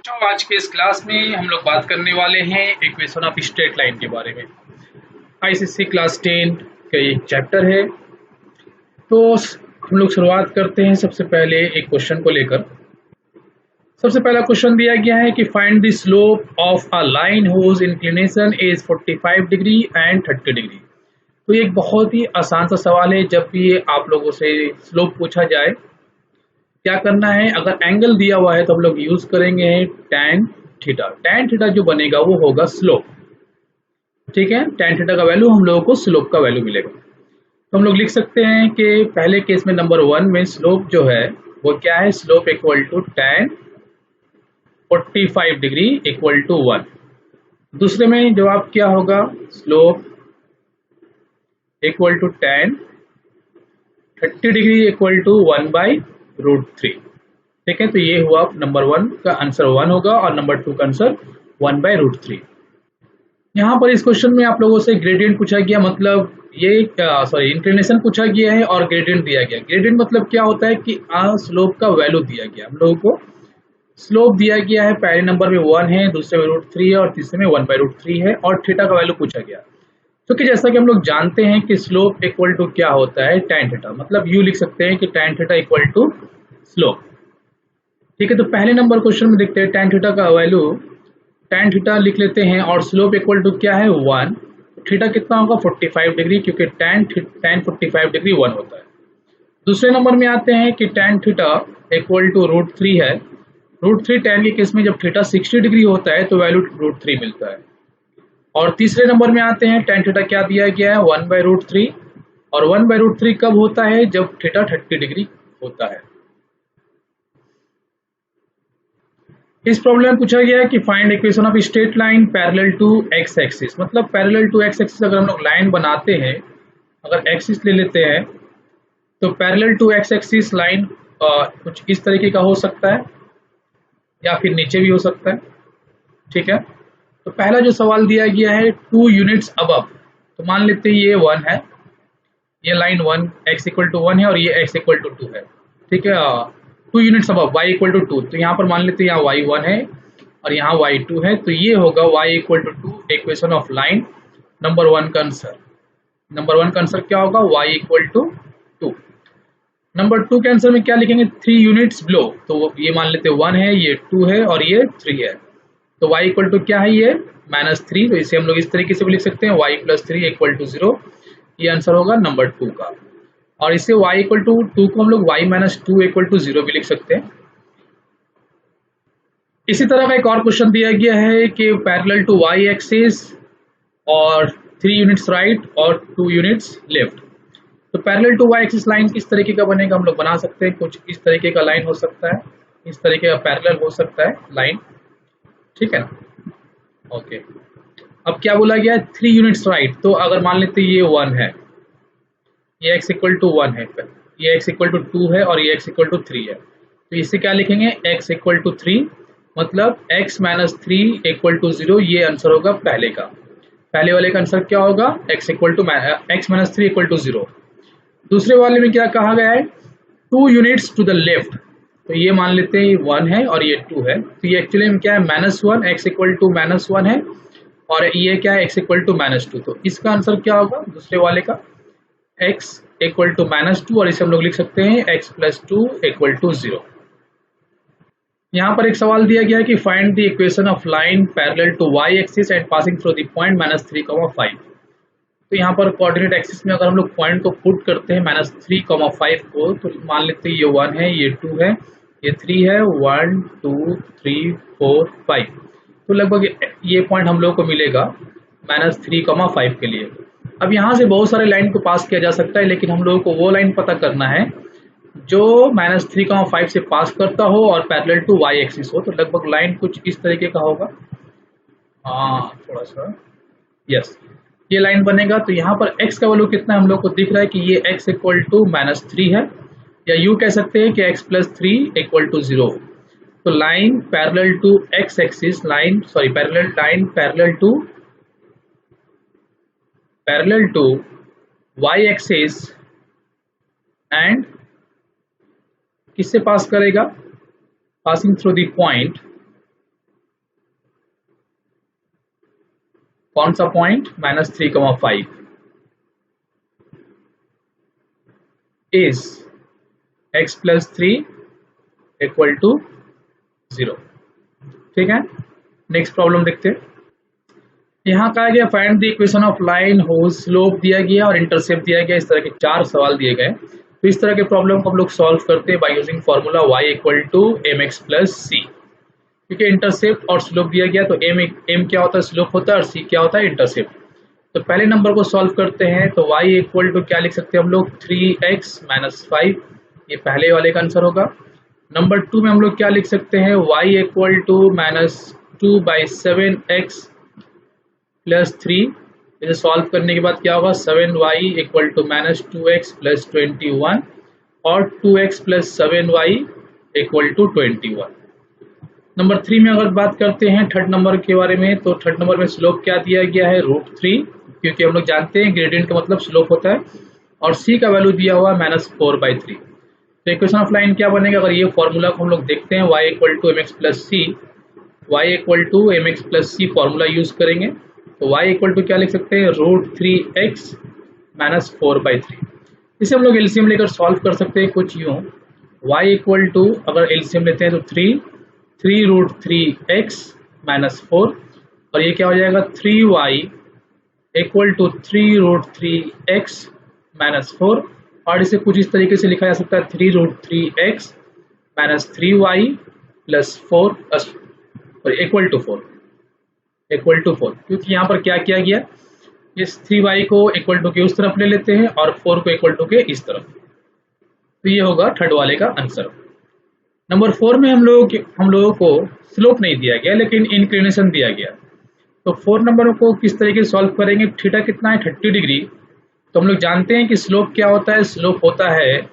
बच्चों, आज के इस क्लास में हम लोग बात करने वाले हैं इक्वेशन ऑफ स्ट्रेट लाइन के बारे में। आईसीएससी क्लास 10 का एक चैप्टर है। तो हम लोग शुरुआत करते हैं सबसे पहले एक क्वेश्चन को लेकर। सबसे पहला क्वेश्चन दिया गया है कि find the slope of a line whose inclination is 45 degree and 30 degree. तो ये एक बहुत ही आसान सा सवाल है। जब भी आप लोगों से स्लोप पूछा जाए, क्या करना है, अगर एंगल दिया हुआ है तो हम लोग यूज करेंगे tan थीटा। tan थीटा जो बनेगा वो होगा स्लोप। ठीक है, tan थीटा का वैल्यू हम लोगों को स्लोप का वैल्यू मिलेगा। तो हम लोग लिख सकते हैं कि पहले केस में नंबर 1 में स्लोप जो है वो क्या है, slope equal to tan 45 degree equal to 1। दूसरे में जवाब क्या होगा, slope equal to tan 30 degree equal to 1/√3। ठीक है, तो ये हुआ नंबर 1 का आंसर 1 होगा और नंबर 2 का आंसर 1/√3। यहाँ पर इस क्वेश्चन में आप लोगों से ग्रेडियंट पूछा गया, मतलब ये इंक्लिनेशन पूछा गया है और ग्रेडियंट दिया गया। ग्रेडियंट मतलब क्या होता है कि स्लोप का वैल्यू दिया गया। हम लोगों को स्लोप दिया गया है, पहले नंबर में 1 है, दूसरे में √3 है और तीसरे में 1/√3 है और थीटा का वैल्यू पूछा गया। तो कि जैसा कि हम लोग जानते हैं कि स्लोप इक्वल टू क्या होता है, tan थीटा। मतलब यू लिख सकते हैं कि tan theta equal to slope. ठीक है, तो पहले नंबर क्वेश्चन में देखते हैं tan थीटा का वैल्यू। tan थीटा लिख लेते हैं और स्लोप इक्वल टू क्या है, 1। थीटा कितना होगा, 45 डिग्री, क्योंकि tan 45 डिग्री 1 होता है। दूसरे नंबर में आते हैं कि tan थीटा इक्वल टू √3 है। √3 tan के केस में जब थीटा 60 डिग्री होता है तो वैल्यू √3 मिलता है। और तीसरे नंबर में आते हैं, tan थीटा क्या दिया गया है, 1/√3। और 1/√3 कब होता है, जब थीटा 30 डिग्री होता है। इस प्रॉब्लम में पूछा गया है कि find equation of straight line parallel to x axis. मतलब पैरेलल टू एक्स एक्सिस अगर हम लोग लाइन बनाते हैं, अगर एक्सिस ले लेते हैं तो parallel to x axis line कुछ इस तरीके का हो सकता है या फिर नीचे भी हो सकता है। ठीक है, तो पहला जो सवाल दिया गया है 2 यूनिट्स अबव, तो मान लेते हैं ये 1 है, ये लाइन 1 x इक्वल टू 1 है और ये x इक्वल टू 2 है। ठीक है, 2 units above y equal to 2, तो यहाँ पर मान लेते हैं यहाँ y1 है और यहाँ y2 है, तो ये होगा y equal to 2 equation of line number 1 का आंसर। नंबर 1 का आंसर क्या होगा, y इक्वल टू 2। नंबर 2 के आंसर में क्या लिखेंगे, 3 यूनिट्स बिलो, तो ये मान लेते हैं 1 है, ये 2 है और ये 3 है। तो y इक्वल टू क्या है, ये -3, तो इसे हम लोग इस तरीके से भी लिख सकते हैं, y + 3 इक्वल टू 0। ये आंसर होगा नंबर 2 का। और इसे y इक्वल टू 2 को हम लोग y - 2 इक्वल टू 0 भी लिख सकते हैं। इसी तरह का एक और क्वेश्चन दिया गया है कि पैरेलल टू y एक्सिस और 3 यूनिट्स राइट और 2 यूनिट्स लेफ्ट। तो parallel to y axis line किस तरीके का बनेगा, हम लोग बना सकते हैं, कुछ इस तरीके का लाइन हो सकता है, इस तरीके का पैरेलल हो सकता है लाइन। ठीक है ना, ओके। अब क्या बोला गया है, 3 यूनिट्स राइट, तो अगर मान लेते ये 1 है, ये x इक्वल टू 1 है, ये x इक्वल टू 2 है और ये x इक्वल टू 3 है, तो इसे क्या लिखेंगे, x इक्वल टू 3, मतलब x - 3 इक्वल टू 0। ये आंसर होगा पहले का। पहले वाले का आंसर क्या होगा, x - 3 इक्वल टू 0। दूसरे वाले में क्या कहा गया है, 2 यूनिट्स टू द लेफ्ट, तो ये मान लेते हैं 1 है और ये 2 है, तो ये एक्चुअली में क्या है, -1, x इक्वल टू -1 है और ये क्या है, x इक्वल टू -2। तो इसका आंसर क्या होगा दूसरे वाले का, x इक्वल टू -2, और इसे हम लोग लिख सकते हैं x + 2 इक्वल टू 0। यहाँ पर एक सवाल दिया गया है कि find the equation of line parallel to y axis and passing through the point -3, 5। तो यहाँ पर कोऑर्डिनेट एक्सिस में अगर हम लोग पॉइंट को पुट करते हैं -3, 5 को, तो मान लेते हैं ये 1 है, ये 2 है, ये 3 है, 1 2 3 4 5। तो लगभग ये पॉइंट हम लोग को मिलेगा -3, 5 के लिए। अब यहाँ से बहुत सारे लाइन को पास किया जा सकता है, लेकिन हम लोगों को वो लाइन पता करना है जो -3, 5 से पास करता हो और पैरेलल टू y एक्सिस हो। तो लगभग लाइन कुछ इस तरीके का होगा, थोड़ा सा, यस, ये लाइन बनेगा। तो यहाँ पर x का वैल्यू कितना हम लोग को दिख रहा है कि ये x इक्वल टू -3 है, या यू कह सकते हैं कि x + 3 इक्वल टू 0। तो line parallel to x axis, line parallel to y axis and किससे पास करेगा, पासिंग थ्रू द पॉइंट कौन सा पॉइंट -3,5 इज x + 3 = 0। ठीक है, नेक्स्ट प्रॉब्लम देखते हैं। यहाँ कहा गया find the equation of line whose slope दिया गया और इंटरसेप्ट दिया गया। इस तरह के 4 सवाल दिए गए। तो इस तरह के प्रॉब्लम को हम लोग सॉल्व करते हैं by using formula y = mx + c। क्योंकि इंटरसेप्ट और स्लोप दिया गया तो m क्या होता है, स्लोप होता है, और c क्या होता है, इंटरसेप्ट। तो पहले नंबर को सॉल्व करते हैं। तो y = क्या लिख सकते हैं हम लोग, 3x - 5, ये पहले वाले का आंसर होगा। नंबर 2 में हम लोग क्या लिख सकते हैं, y = -2/7x + 3। इसे सॉल्व करने के बाद क्या होगा, 7y = -2x + 21 और 2x + 7y = 21। नंबर 3 में अगर बात करते हैं थर्ड नंबर के बारे में, तो थर्ड नंबर में स्लोप क्या दिया गया है, √3, क्योंकि हम लोग जानते हैं ग्रेडियंट का मतलब स्लोप होता है, और c का वैल्यू दिया हुआ है -4/3। तो इक्वेशन ऑफ लाइन क्या बनेगा, अगर ये फॉर्मूला को हम लोग देखते हैं, y = mx + c, y = mx + c formula use करेंगे। तो y = क्या लिख सकते हैं, √3x - 4/3। इसे हम लोग एलसीएम लेकर सॉल्व कर सकते हैं कुछ यूं, y = अगर एलसीएम लेते हैं तो 3√3x - 4, और ये क्या हो जाएगा, 3y = 3√3x - 4, और इसे कुछ इस तरीके से लिखा जा सकता है, 3√3x - 3y + 4 = 4, क्योंकि यहाँ पर क्या किया गया, इस 3y को इक्वल टू के उस तरफ ले लेते हैं और 4 को इक्वल टू के इस तरफ। तो ये होगा थर्ड वाले का आंसर। नंबर 4 में हम लोगों को स्लोप नहीं दिया गया, लेकिन इंक्लिनेशन दिया गया। तो 4 नंबर को किस तरीके से सॉल्व करेंगे, थीटा कितना है, 30 डिग्री। तो हम लोग जानते हैं कि स्लोप क्या होता है, स्लोप होता है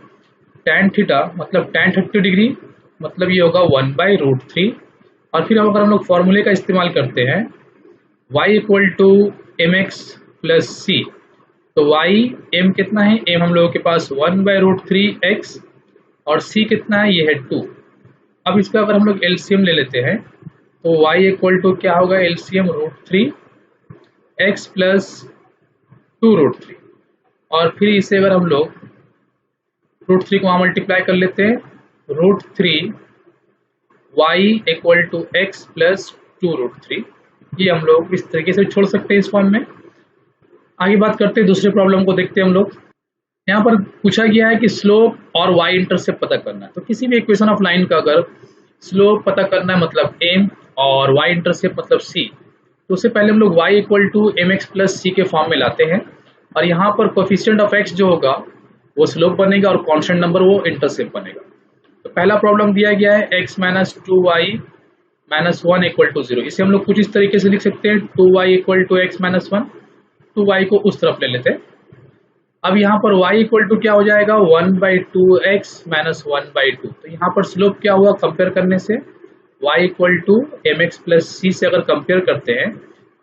tan थीटा, मतलब tan 30 डिग्री, मतलब ये होगा 1/√3। और फिर अगर हम लोग फॉर्मूले का इस्तेमाल करते हैं, y = mx + c, तो m कितना है, m हम लोगों के पास 1/√3x, और c कितना है, ये है 2। अब इसका अगर हम लोग एलसीएम ले लेते हैं, तो y = क्या होगा, एलसीएम √3x + 2√3, और फिर इसे अगर हम लोग √3 को वहाँ मल्टीप्लाई कर लेते हैं, √3 y = x + 2√3। ये हम लोग इस तरीके से छोड़ सकते हैं इस फॉर्म में। आगे बात करते हैं, दूसरे प्रॉब्लम को देखते हैं हम लोग। यहाँ पर पूछा गया है कि स्लोप और y इंटरसेप्ट पता करना है। तो किसी भी इक्वेशन ऑफ लाइन का अगर स्लोप पता करना है मतलब m, और y इंटरसेप्ट मतलब c, तो उससे पहले हम लोग y = mx + c के फॉर्म में लाते हैं, और यहाँ पर कोफिशिएंट ऑफ x जो होगा वो स्लोप बनेगा, और कांस्टेंट नंबर वो इंटरसेप्ट बनेगा। तो पहला प्रॉब्लम दिया गया है x - 2y - 1 = 0। इसे हम लोग कुछ इस तरीके से लिख सकते हैं, 2y = x - 1, 2y को उस तरफ ले लेते हैं। अब यहाँ पर y = क्या हो जाएगा, 1/2x - 1/2। तो यहाँ पर स्लोप क्या हुआ, कंपेयर करने से y = mx + c से अगर कंपेयर करते हैं,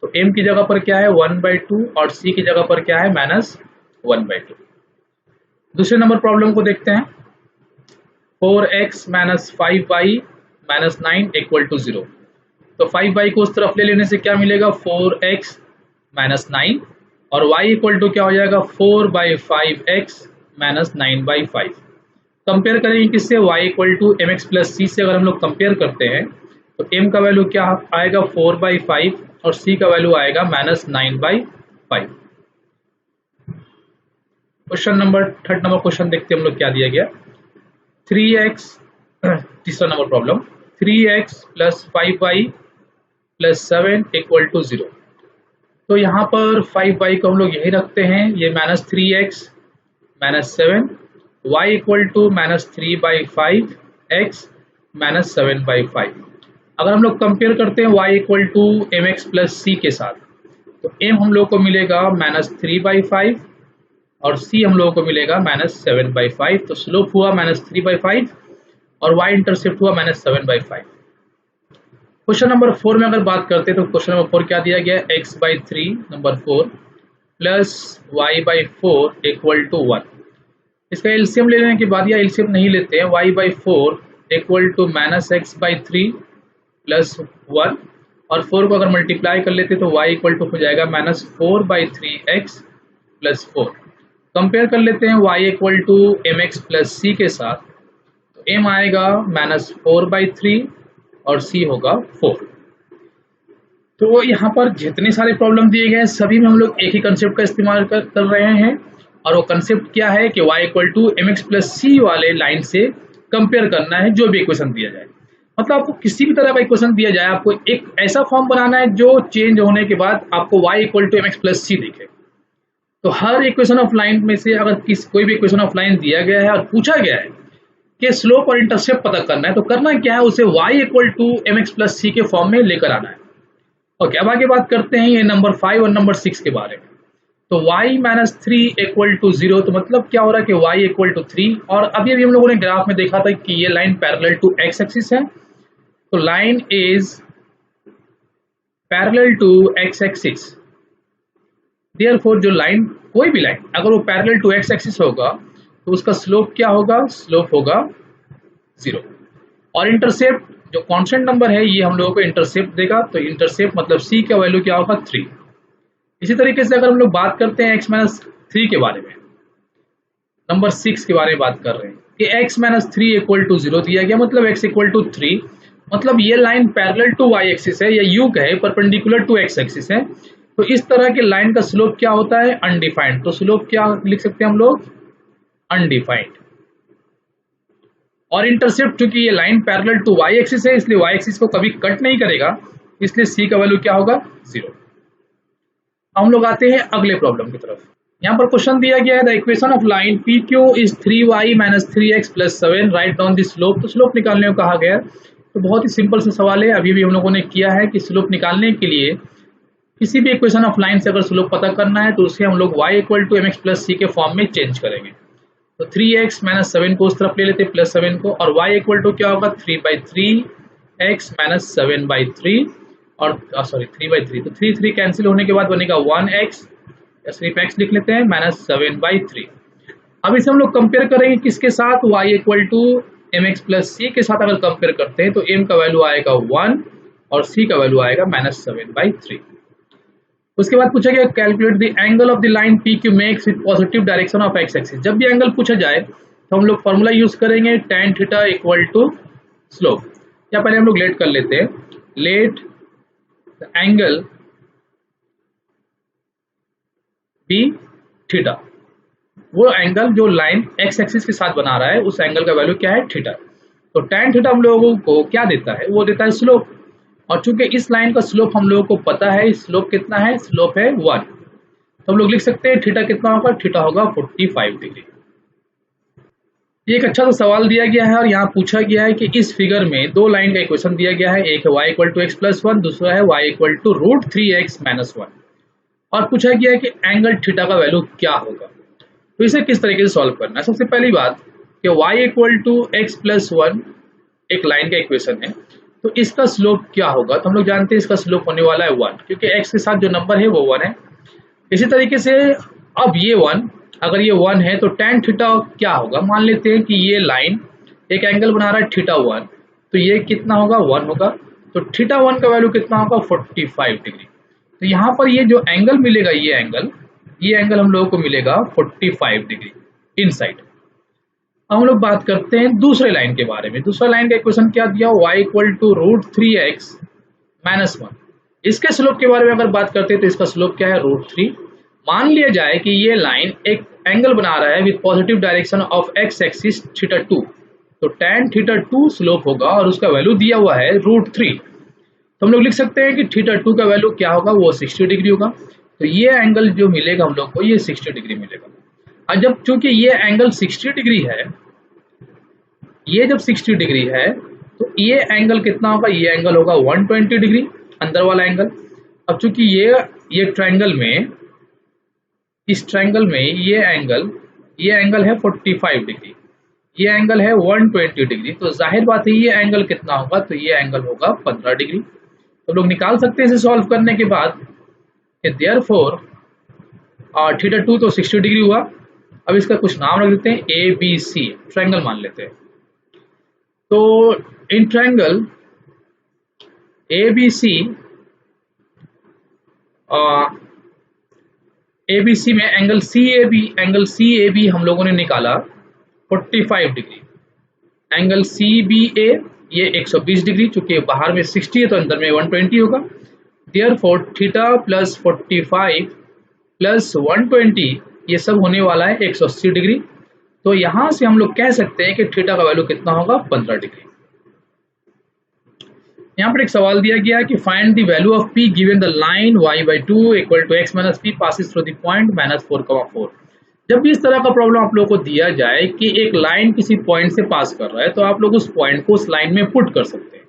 तो m की जगह पर क्या है, 1/2, और c की जगह पर क्या है, -1/2। दूसरे नंबर प्रॉब्लम को देखते हैं, 4x - 5y - 9 = 0। तो 5y को उस तरफ ले लेने से क्या मिलेगा, 4x - 9, और y = क्या हो जाएगा, 4/5x - 9/5। कंपेयर करेंगे किससे, y = mx + c से अगर हम लोग कंपेयर करते हैं, तो m का वैल्यू क्या आएगा, 4/5, और c का वैल्यू आएगा -9/5। थर्ड नंबर क्वेश्चन देखते हैं हम लोग क्या दिया गया, 3x, तीसरा नंबर प्रॉब्लम, 3x + 5y + 7 = 0। तो यहाँ पर 5y को हम लोग यही रखते हैं, ये -3x - 7, y = -3/5x - 7/5। अगर हम लोग कंपेयर करते हैं y = mx + c के साथ, तो m हम लोग को मिलेगा -3/5, और c हम लोगों को मिलेगा -7/5। तो स्लोप हुआ -3/5, और y इंटरसेप्ट हुआ -7/5। क्वेश्चन नंबर 4 में अगर बात करते हैं, तो क्वेश्चन नंबर 4 क्या दिया गया, x/3 नंबर 4 + y/4 = 1। इसका एलसीएम ले लेने के बाद, या एलसीएम नहीं लेते हैं, y/4 = -x/3 + 1, और 4 को अगर मल्टीप्लाई कर लेते तो y इक्वल टू हो जाएगा -4/3x प्लस 4। कंपेयर कर लेते हैं y equal to mx plus c के साथ, तो m आएगा -4/3 और c होगा 4। तो यहाँ पर जितने सारे प्रॉब्लम दिए गए हैं सभी में हम लोग एक ही कंसेप्ट का इस्तेमाल कर रहे हैं, और वो कंसेप्ट क्या है कि y equal to mx plus c वाले लाइन से कंपेयर करना है जो भी इक्वेशन दिया जाए। मतलब आपको किसी भी तरह का इक्वेशन दिया जाए, आपको एक ऐसा फॉर्म बनाना है जो चेंज होने के बाद आपको y equal to mx plus c दिखे। तो हर इक्वेशन ऑफ लाइन में से अगर कोई भी इक्वेशन ऑफ लाइन दिया गया है और पूछा गया है कि स्लोप और इंटरसेप्ट पता करना है, तो करना क्या है, उसे y equal to mx plus c के फॉर्म में लेकर आना है। ओके, अब आगे बात करते हैं ये नंबर 5 और नंबर 6 के बारे में। तो y माइनस 3 इक्वल टू 0, तो मतलब क्या हो रहा है कि y इक्वल टू 3, और अभी अभी हम लोगों ने ग्राफ में देखा था कि ये line parallel to x axis है, तो line is parallel to x axis. Therefore जो लाइन, कोई भी लाइन अगर वो पैरेलल टू x एक्सिस होगा तो उसका स्लोप क्या होगा, स्लोप होगा 0। और इंटरसेप्ट जो कांस्टेंट नंबर है ये हम लोगों को इंटरसेप्ट देगा, तो इंटरसेप्ट मतलब c का वैल्यू क्या होगा, 3। इसी तरीके से अगर हम लोग बात करते हैं x माइनस 3 के बारे में, नंबर 6 के बारे में बात कर रहे हैं कि x माइनस 3 इक्वल टू 0 दिया गया, मतलब x इक्वल टू 3, मतलब ये line parallel to y axis है या u का है, परपेंडिकुलर टू x एक्सिस है। तो इस तरह के लाइन का स्लोप क्या होता है, अनडिफाइंड। तो स्लोप क्या लिख सकते हैं हम लोग, अनडिफाइंड। और इंटरसेप्ट चूंकि ये line parallel to y axis है इसलिए y एक्सिस को कभी कट नहीं करेगा, इसलिए c का वैल्यू क्या होगा, 0। हम लोग आते हैं अगले प्रॉब्लम की तरफ। यहाँ पर क्वेश्चन दिया गया है the equation of line PQ is 3y minus 3x plus 7, write down the slope. तो स्लोप निकालने को कहा गया है। तो बहुत ही सिंपल सा सवाल है, अभी भी हम लोगों ने किया है कि स्लोप निकालने के लिए किसी भी इक्वेशन ऑफ लाइन से अगर स्लोप पता करना है तो उसे हम लोग y equal to mx plus c के फॉर्म में चेंज करेंगे। तो 3x माइनस 7 को उस तरफ ले लेते हैं, प्लस 7 को, और y इक्वल टू क्या होगा, 3/3x माइनस 7/3, और सॉरी 3/3, तो 3 कैंसिल होने के बाद बनेगा 1x, या सिर्फ x लिख लेते हैं, माइनस 7/3। अब इसे हम लोग कंपेयर करेंगे किसके साथ, y equal to mx plus c के साथ अगर कंपेयर करते हैं तो m का वैल्यू आएगा 1 और c का वैल्यू आएगा माइनस 7/3। उसके बाद पूछा गया calculate the angle of the line PQ makes with positive direction of x axis. जब भी एंगल पूछा जाए तो हम लोग फॉर्मूला यूज करेंगे tan theta equal to slope. या पहले हम लोग लेट कर लेते हैं, let the angle be theta, वो एंगल जो लाइन x एक्सिस के साथ बना रहा है उस एंगल का वैल्यू क्या है, थीटा। तो tan थीटा हम लोगों को क्या देता है, वो देता है स्लोप, और चूंकि इस लाइन का स्लोप हम लोगों को पता है, स्लोप कितना है, स्लोप है 1, तो हम लोग लिख सकते हैं थीटा कितना होगा, थीटा होगा 45 डिग्री। ये एक अच्छा सा सवाल दिया गया है और यहाँ पूछा गया है कि इस फिगर में दो लाइन का इक्वेशन दिया गया है, एक है y equal to x plus 1, दूसरा है y equal to √3x minus 1, और पूछा गया है कि एंगल थीटा का वैल्यू क्या होगा। तो इसे किस तरीके से सॉल्व करना है, सबसे पहली बात कि y equal to x plus 1 एक लाइन का इक्वेशन है, तो इसका स्लोप क्या होगा, तो हम लोग जानते हैं इसका स्लोप होने वाला है 1, क्योंकि x के साथ जो नंबर है वो 1 है। इसी तरीके से अब ये 1, अगर ये 1 है तो tan थीटा क्या होगा, मान लेते हैं कि ये लाइन एक एंगल बना रहा है थीटा 1, तो ये कितना होगा, 1 होगा, तो थीटा 1 का वैल्यू कितना होगा, 45 डिग्री। तो यहाँ पर ये जो एंगल मिलेगा, ये एंगल हम लोगों को मिलेगा 45 डिग्री इनसाइड। हम लोग बात करते हैं दूसरे लाइन के बारे में। दूसरा लाइन का इक्वेशन क्या दिया, y equal to √3x minus 1। इसके स्लोप के बारे में अगर बात करते हैं तो इसका स्लोप क्या है, √3। मान लिया जाए कि ये लाइन एक एंगल बना रहा है with positive direction of x axis theta 2, तो tan थीटा 2 स्लोप होगा और उसका वैल्यू दिया हुआ है √3। तो हम लोग लिख सकते हैं कि थीटा 2 का वैल्यू क्या होगा, वो 60 डिग्री होगा। तो ये एंगल जो मिलेगा हम लोग को, ये 60 डिग्री मिलेगा। और जब चूंकि ये एंगल 60 डिग्री है, ये जब 60 डिग्री है तो ये एंगल कितना होगा, ये एंगल होगा 120 डिग्री, अंदर वाला एंगल। अब चूंकि ये ट्रायंगल में, इस ट्रायंगल में ये एंगल है 45 डिग्री, ये एंगल है 120 डिग्री, तो जाहिर बात है ये एंगल कितना होगा, तो ये एंगल होगा 15 डिग्री। तो लोग निकाल सकते हैं इसे सॉल्व करने के बाद कि देयरफॉर थीटा 2 तो 60 डिग्री हुआ। अब इसका कुछ नाम रख देते हैं, ABC ट्रायंगल मान लेते हैं। तो इन ट्रायंगल ABC ABC में एंगल सी ए बी हम लोगों ने निकाला 45 डिग्री, एंगल CBA ये 120 डिग्री, चूंकि बाहर में 60 है तो अंदर में 120 होगा। देयरफॉर थीटा प्लस 45 प्लस 120 ये सब होने वाला है 180 डिग्री। तो यहां से हम लोग कह सकते हैं कि थीटा का वैल्यू कितना होगा, 15 डिग्री। यहाँ पर एक सवाल दिया गया कि find the value of P given the line y/2 equal to x minus p passes through the point -4,4। जब भी इस तरह का प्रॉब्लम आप लोगों को दिया जाए कि एक लाइन किसी पॉइंट से पास कर रहा है, तो आप लोग उस पॉइंट को उस लाइन में पुट कर सकते हैं।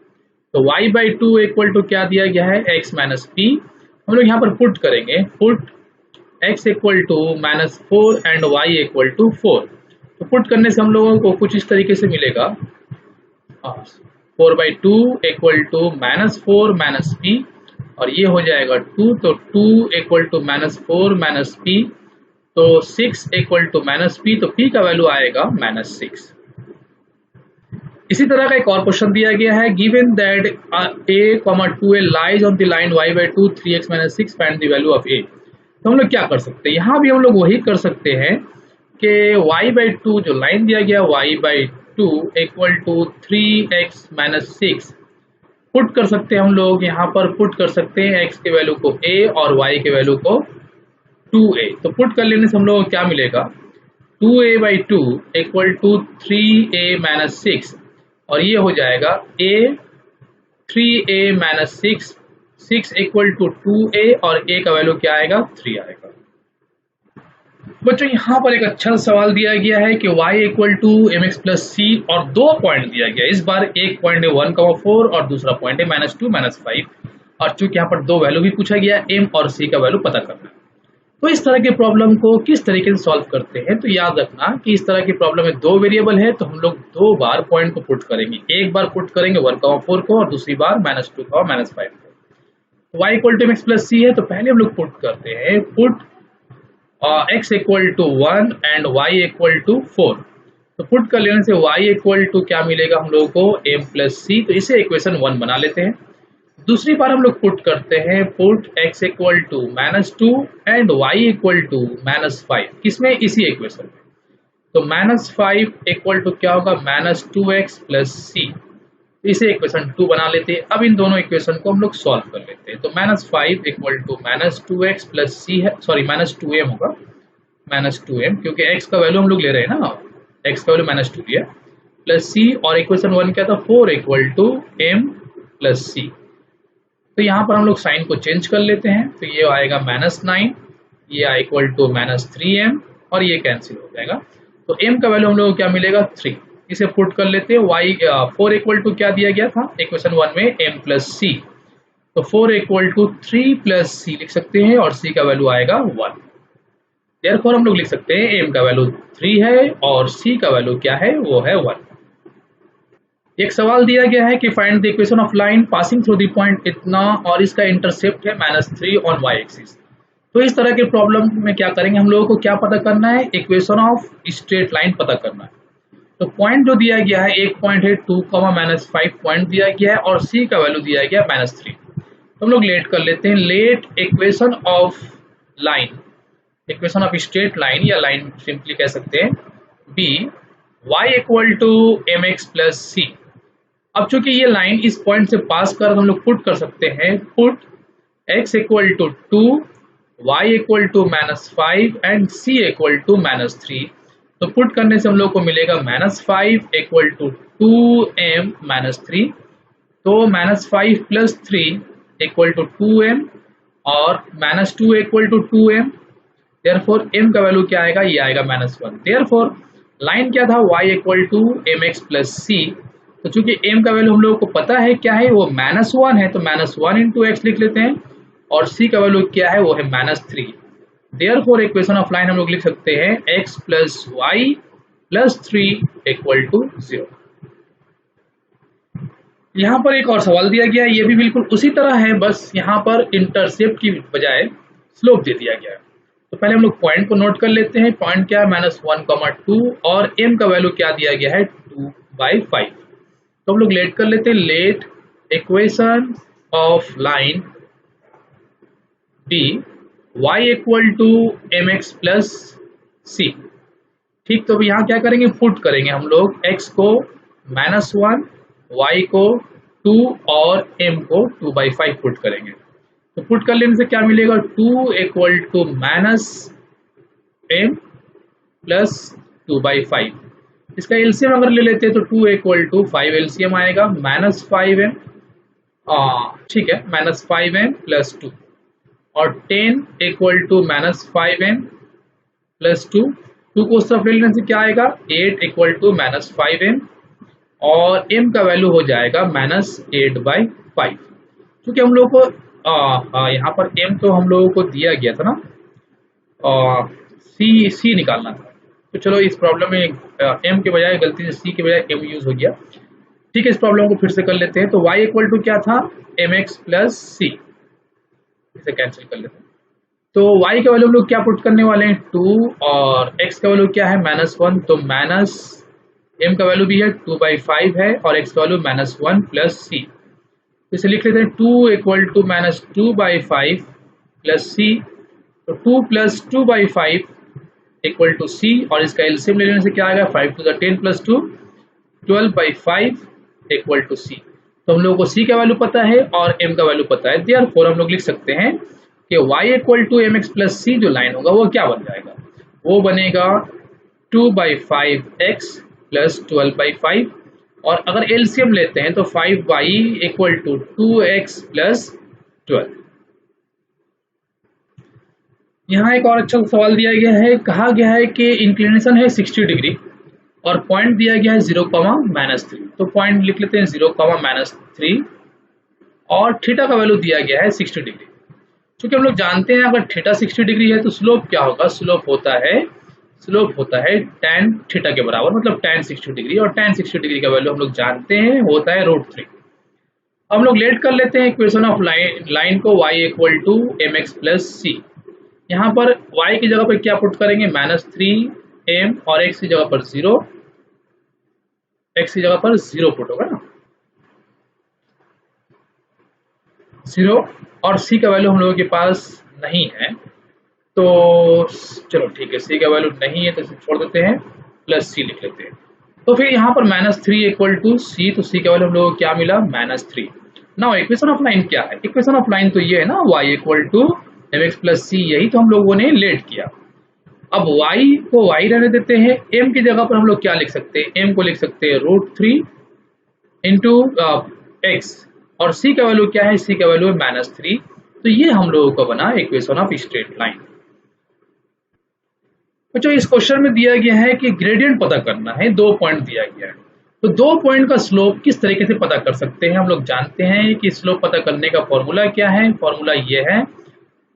तो y/2 इक्वल टू क्या दिया गया है, x माइनस p। हम लोग यहाँ पर पुट करेंगे, put x equal to -4 and y equal to 4। तो पुट करने से हम लोगों को कुछ इस तरीके से मिलेगा, 4/2 इक्वल टू -4 माइनस p, और ये हो जाएगा 2, तो 2 इक्वल टू -4 माइनस p, तो 6 इक्वल टू माइनस p, तो p का वैल्यू आएगा -6। इसी तरह का एक और क्वेश्चन दिया गया है, given that a,2a lies on the line y/2 3x minus 6 find the value of a। तो हम लोग क्या कर सकते हैं, यहाँ भी हम लोग वही कर सकते हैं कि y/2 जो लाइन दिया गया y/2 equal to 3x minus 6 put कर सकते हैं। हम लोग यहाँ पर पुट कर सकते हैं x के वैल्यू को a और y के वैल्यू को 2a। तो पुट कर लेने से हम लोगों को क्या मिलेगा, 2a/2 equal to 3a minus 6, और ये हो जाएगा a 3a minus 6 equal to 2a, और a का वैल्यू क्या आएगा, 3 आएगा। बच्चों यहाँ पर एक अच्छा सवाल दिया गया है कि y equal to mx plus c, और दो पॉइंट दिया गया है। इस बार एक पॉइंट है 1,4 और दूसरा पॉइंट है -2 -5, और चूंकि यहाँ पर दो वैल्यू भी पूछा गया है, m और c का वैल्यू पता करना है। तो इस तरह के प्रॉब्लम को किस तरीके से सॉल्व करते हैं, तो याद रखना कि इस तरह की प्रॉब्लम में दो वेरिएबल है, तो हम लोग दो बार पॉइंट को पुट करेंगे। एक बार पुट करेंगे 1,4 को, और दूसरी बार -2 और -5 को। y equal to mx plus c है, तो पहले हम लोग पुट करते हैं, put x equal to 1 and y equal to 4। तो पुट कर लेने से y इक्वल टू क्या मिलेगा हम लोगों को, m प्लस c, तो इसे इक्वेशन 1 बना लेते हैं। दूसरी बार हम लोग पुट करते हैं, put x equal to -2 and y equal to -5, किसमें, इसी इक्वेशन में। तो -5 इक्वल टू क्या होगा, -2x प्लस c, इसे इक्वेशन 2 बना लेते हैं। अब इन दोनों इक्वेशन को हम लोग सॉल्व कर लेते हैं। तो -5 equal to -2x plus c है, सॉरी -2m होगा, -2m, क्योंकि x का वैल्यू हम लोग ले रहे हैं ना, x का वैल्यू -2 दिया, प्लस c, और इक्वेशन 1 क्या था, 4 equal to m plus c। तो यहाँ पर हम लोग साइन को चेंज कर लेते हैं, तो ये आएगा -9, ये इक्वल टू -3m, और ये कैंसिल हो जाएगा। तो m का वैल्यू हम लोग को क्या मिलेगा, 3। इसे पुट कर लेते हैं, y 4 इक्वल टू क्या दिया गया था इक्वेशन 1 में, m प्लस c, तो 4 इक्वल टू 3 प्लस c लिख सकते हैं, और c का वैल्यू आएगा 1। देयरफॉर हम लोग लिख सकते हैं m का वैल्यू 3 है और c का वैल्यू क्या है, वो है 1। एक सवाल दिया गया है कि find the equation of line passing through the point इतना, और इसका इंटरसेप्ट है -3 ऑन y एक्सिस। तो इस तरह के प्रॉब्लम में क्या करेंगे, हम लोगों को क्या पता करना है, इक्वेशन ऑफ स्ट्रेट लाइन पता करना है। तो पॉइंट जो दिया गया है, एक पॉइंट है 2, -5 पॉइंट दिया गया है, और c का वैल्यू दिया गया है -3। तो हम लोग लेट कर लेते हैं, let equation of line, equation of straight line, या लाइन सिंपली कह सकते हैं, b y equal to mx plus c। अब चूंकि ये लाइन इस पॉइंट से पास कर, हम लोग पुट कर सकते हैं, put x equal to 2, y equal to -5 and c equal to -3। तो पुट करने से हम लोग को मिलेगा -5 इक्वल टू 2m -3, तो -5 प्लस 3 इक्वल टू 2m, और -2 equal to 2m। Therefore m का वैल्यू क्या आएगा, ये आएगा -1। देयरफॉर लाइन क्या था, y equal to mx plus c। तो चूंकि m का वैल्यू हम लोगों को पता है क्या है, वो -1 है, तो -1 इंटू x लिख लेते हैं, और c का वैल्यू क्या है, वो है -3। देयरफॉर इक्वेशन ऑफ लाइन हम लोग लिख सकते हैं x plus y plus 3 equal to 0। यहाँ पर एक और सवाल दिया गया है, ये भी बिल्कुल उसी तरह है, बस यहाँ पर इंटरसेप्ट की बजाय स्लोप दे दिया गया है। तो पहले हम लोग पॉइंट को नोट कर लेते हैं, पॉइंट क्या है, -1, 2, और m का वैल्यू क्या दिया गया है, 2/5। तो हम लोग लेट कर लेते हैं, let equation of line be y equal to M X plus C. ठीक, तो अभी यहाँ क्या करेंगे, पुट करेंगे हम लोग x को -1, y को 2 और m को 2/5 पुट करेंगे। तो पुट कर लेने से क्या मिलेगा, 2 इक्वल टू -m प्लस 2/5। इसका एलसीएम अगर ले लेते हैं तो 2 इक्वल टू 5 एलसीएम आएगा, -5m, ठीक है, -5m प्लस 2 और 10 इक्वल टू -5m प्लस 2 को उस तरफ ले लेने से क्या आएगा, 8 इक्वल टू -5m और m का वैल्यू हो जाएगा -8/5। क्योंकि हम लोग को यहाँ पर m तो हम लोगों को दिया गया था ना, c निकालना था। तो चलो इस प्रॉब्लम में m के बजाय गलती से c के बजाय m यूज हो गया। ठीक है, इस प्रॉब्लम को फिर से कर लेते हैं। तो y इक्वल टू क्या था, mx प्लस सी, इसे कैंसिल कर लेते हैं। तो y का वैल्यू हम लोग क्या पुट करने वाले हैं, 2 और x का वैल्यू क्या है, -1। तो माइनस m का वैल्यू भी है 2/5 है और x का वैल्यू -1 प्लस सी। तो इसे लिख लेते हैं 2 इक्वल टू -2/5 प्लस सी। तो 2 प्लस 2/5 इक्वल टू सी और इसका एलसीएम ले लेने से क्या आएगा, 5 to the 10 plus 2 12/5 equal to C. तो हम लोगों को सी का वैल्यू पता है और m का वैल्यू पता है, देयरफॉर हम लोग लिख सकते हैं कि y equal to M X plus C जो लाइन होगा वो क्या बन जाएगा, वो बनेगा 2/5x प्लस 12/5 और अगर एलसीएम लेते हैं तो 5y equal to 2x plus 12। यहाँ एक और अच्छा सवाल दिया गया है, कहा गया है कि इंक्लिनेशन है 60 डिग्री और पॉइंट दिया गया है 0,-3। तो पॉइंट लिख लेते हैं 0,-3 और थीटा का वैल्यू दिया गया है 60 डिग्री। क्योंकि हम लोग जानते हैं अगर थीटा 60 डिग्री है तो स्लोप क्या होगा, स्लोप होता है tan थीटा के बराबर, मतलब tan 60 डिग्री, और tan 60 डिग्री का वैल्यू हम लोग जानते हैं होता है √3। हम लोग लेट कर लेते हैं इक्वेशन ऑफ लाइन को, y equal to M X plus C. यहाँ पर y की जगह पर क्या पुट करेंगे, -3m और x की जगह पर 0, x की जगह पर 0 पुट होगा ना, 0, और c का वैल्यू हम लोगों के पास नहीं है। तो चलो ठीक है, c का वैल्यू नहीं है तो इसे छोड़ देते हैं, प्लस c लिख लेते हैं। तो फिर यहाँ पर -3 इक्वल टू c, तो c का वैल्यू हम लोगों को क्या मिला, -3। नाउ इक्वेशन ऑफ लाइन क्या है, इक्वेशन ऑफ लाइन तो ये है ना, y equal to M X plus C, यही तो हम लोगों ने लेट किया। अब y को y रहने देते हैं, m की जगह पर हम लोग क्या लिख सकते हैं, m को लिख सकते हैं √3 इंटू x और c का वैल्यू क्या है, c का वैल्यू है -3। तो ये हम लोगों का बना इक्वेशन ऑफ स्ट्रेट लाइन। बच्चों इस क्वेश्चन में दिया गया है कि ग्रेडियंट पता करना है, 2 पॉइंट दिया गया है। तो 2 पॉइंट का स्लोप किस तरीके से पता कर सकते हैं, हम लोग जानते हैं कि स्लोप पता करने का फॉर्मूला क्या है, फॉर्मूला ये है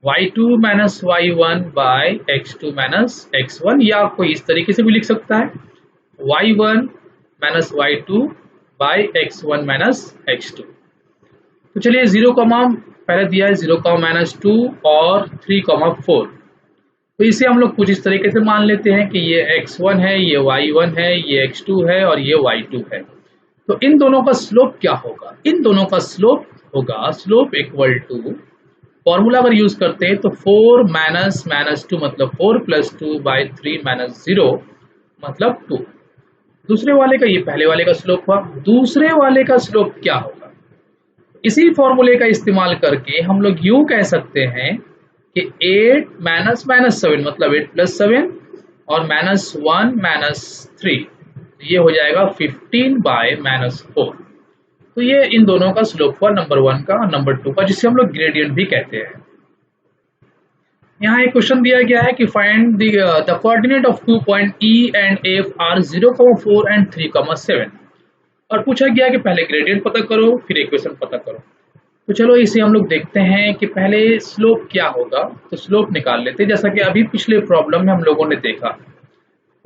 y2 minus y1 bye x2 minus x1, या आपको इस तरीके से भी लिख सकता है y1 minus y2 bye x1 minus x2। तो चलिए 0, पहले दिया है 0,-2 और 3,4। तो इसे हम लोग कुछ इस तरीके से मान लेते हैं कि ये x1 है, ये y1 है, ये x2 है और ये y2 है। तो इन दोनों का स्लोप क्या होगा, इन दोनों का स्लोप होगा, स्लोप इक्वल टू, फॉर्मूला अगर यूज करते हैं तो 4 -2 मतलब 4 प्लस 2 बाई 3 माइनस 0 मतलब 2। दूसरे वाले का, ये पहले वाले का स्लोप हुआ, दूसरे वाले का स्लोप क्या होगा, इसी फॉर्मूले का इस्तेमाल करके हम लोग यूं कह सकते हैं कि 8 -7 मतलब 8 प्लस 7 और -1 -3, ये हो जाएगा 15 बाय -4। तो ये इन दोनों का स्लोप हुआ, नंबर 1 का और नंबर 2 का, जिसे हम लोग ग्रेडियंट भी कहते हैं। यहाँ एक क्वेश्चन दिया गया है कि find the coordinate of 2 point E and F are 0,4 and 3,7 और पूछा गया कि पहले ग्रेडियंट पता करो फिर इक्वेशन पता करो। तो चलो इसे हम लोग देखते हैं कि पहले स्लोप क्या होगा, तो स्लोप निकाल लेते हैं। जैसा कि अभी पिछले प्रॉब्लम में हम लोगों ने देखा,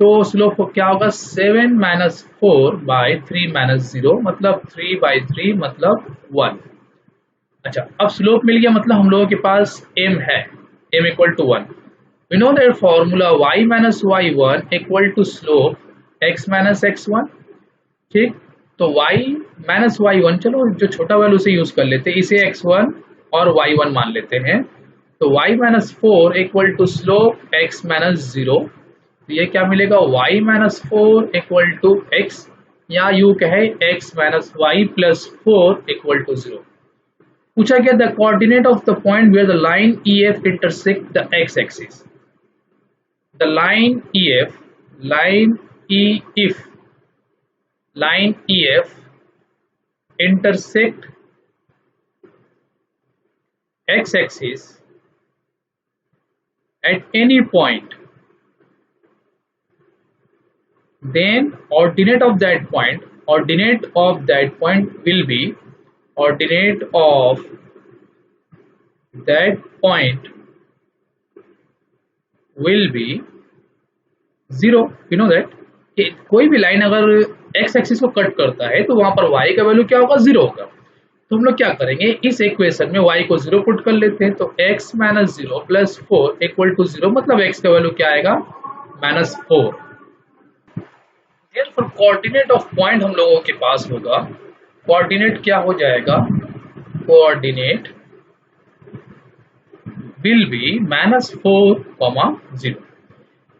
तो स्लोप क्या होगा, 7 - 4 बाई 3 - 0 मतलब 3/3 मतलब 1। अच्छा, अब स्लोप मिल गया, मतलब हम लोगों के पास m है, m equal to 1। We know that formula y - y1 equal to slope x - x1। ठीक, तो y - y1, चलो जो छोटा वैल्यू से यूज कर लेते हैं, इसे x1 और y1 मान लेते हैं। तो y minus 4 equal to slope x minus 0। तो ये क्या मिलेगा, y minus 4 equal to x, या यू कहे x minus y plus 4 equal to 0। पूछा गया the coordinate of the point where the line EF intersect the x axis. The line EF intersect x axis at any point, then ordinate of that point will be zero. You know that कि कोई भी line अगर x axis को cut करता है तो वहां पर y का वैल्यू क्या होगा, 0 होगा। तो हम लोग क्या करेंगे, इस इक्वेशन में y को 0 पुट कर लेते हैं। तो x minus 0 plus 4 equal to 0, मतलब x का वैल्यू क्या आएगा, माइनस 4। फिर कोऑर्डिनेट ऑफ पॉइंट हम लोगों के पास होगा, कोऑर्डिनेट क्या हो जाएगा, कोऑर्डिनेट विल बी माइनस 4, 0।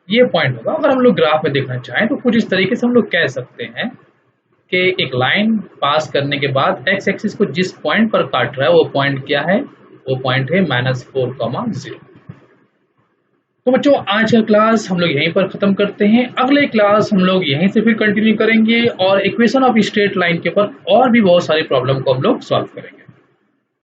ये पॉइंट होगा। अगर हम लोग ग्राफ में देखना चाहें तो कुछ इस तरीके से हम लोग कह सकते हैं कि एक लाइन पास करने के बाद x एक्सिस को जिस पॉइंट पर काट रहा है वो पॉइंट क्या है, वो पॉइंट है माइनस 4, 0। तो बच्चों आज का क्लास हम लोग यहीं पर खत्म करते हैं। अगले क्लास हम लोग यहीं से फिर कंटिन्यू करेंगे और इक्वेशन ऑफ स्ट्रेट लाइन के ऊपर और भी बहुत सारी प्रॉब्लम को हम लोग सॉल्व करेंगे।